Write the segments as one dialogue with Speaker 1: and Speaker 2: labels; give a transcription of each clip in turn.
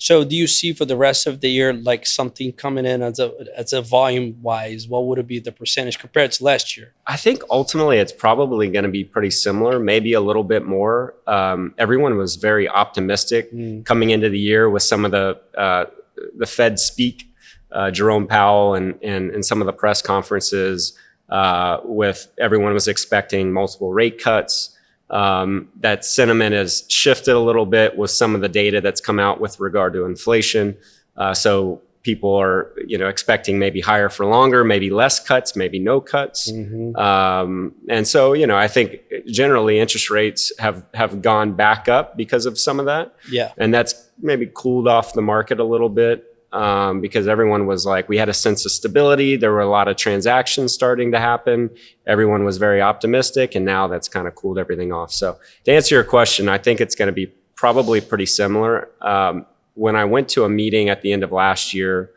Speaker 1: So do you see for the rest of the year, like something coming in as a volume wise, what would it be the percentage compared to last year?
Speaker 2: I think ultimately it's probably going to be pretty similar, maybe a little bit more. Everyone was very optimistic coming into the year with some of the Fed speak, Jerome Powell and some of the press conferences with everyone was expecting multiple rate cuts. That sentiment has shifted a little bit with some of the data that's come out with regard to inflation. So people are, expecting maybe higher for longer, maybe less cuts, maybe no cuts. And so, I think generally interest rates have gone back up because of some of that.
Speaker 1: Yeah.
Speaker 2: And that's maybe cooled off the market a little bit. Because everyone was like, we had a sense of stability. There were a lot of transactions starting to happen. Everyone was very optimistic, and now that's kind of cooled everything off. So to answer your question, I think it's going to be probably pretty similar. When I went to a meeting at the end of last year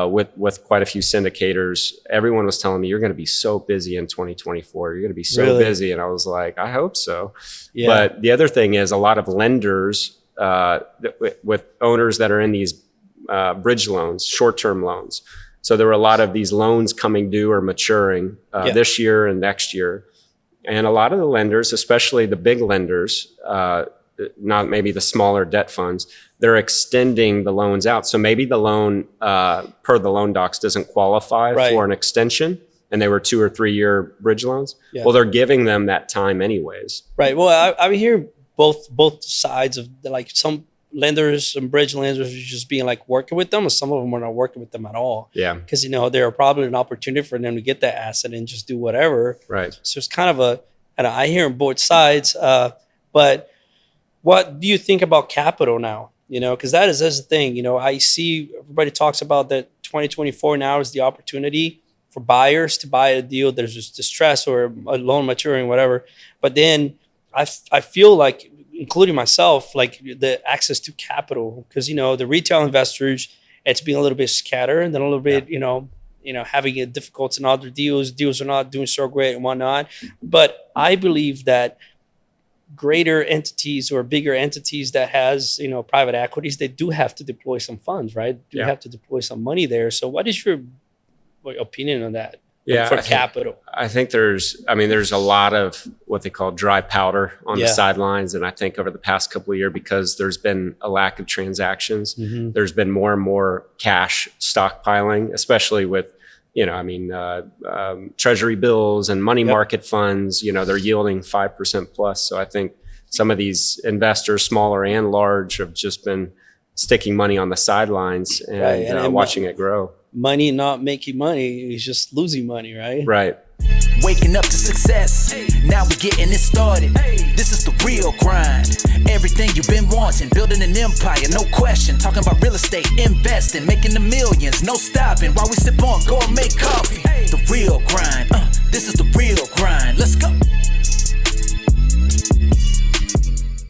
Speaker 2: with quite a few syndicators, everyone was telling me, you're going to be so busy in 2024. You're going to be so busy. And I was like, I hope so. Yeah. But the other thing is a lot of lenders with owners that are in these bridge loans, short-term loans. So there were a lot of these loans coming due or maturing this year and next year. And a lot of the lenders, especially the big lenders, not maybe the smaller debt funds, they're extending the loans out. So maybe the loan, per the loan docs, doesn't qualify for an extension, and they were 2 or 3 year bridge loans. Yeah. Well, they're giving them that time anyways.
Speaker 1: Right. Well, I hear both sides of like some lenders and bridge lenders are just being like working with them, and some of them are not working with them at all.
Speaker 2: Yeah.
Speaker 1: Because, they're probably an opportunity for them to get that asset and just do whatever.
Speaker 2: Right.
Speaker 1: So it's kind of and I hear on both sides. But what do you think about capital now? Because that's the thing. I see everybody talks about that 2024 now is the opportunity for buyers to buy a deal. There's just distress or a loan maturing, whatever. But then I feel like, including myself, like the access to capital, because, the retail investors, it's being a little bit scattered and then a little bit, having it difficult in other deals. Deals are not doing so great and whatnot. But I believe that greater entities or bigger entities that has, private equities, they do have to deploy some funds, right? Do have to deploy some money there. So what is your opinion on that? For capital? I
Speaker 2: think there's a lot of what they call dry powder on the sidelines. And I think over the past couple of years, because there's been a lack of transactions, there's been more and more cash stockpiling, especially with, treasury bills and money market funds. They're yielding 5% plus. So I think some of these investors, smaller and large, have just been sticking money on the sidelines and watching it grow.
Speaker 1: Money not making money is just losing money, right?
Speaker 2: Right.
Speaker 3: Waking up to success. Now we getting it started. This is the real grind. Everything you've been wanting, building an empire, no question. Talking about real estate, investing, making the millions, no stopping. While we sip on gourmet coffee.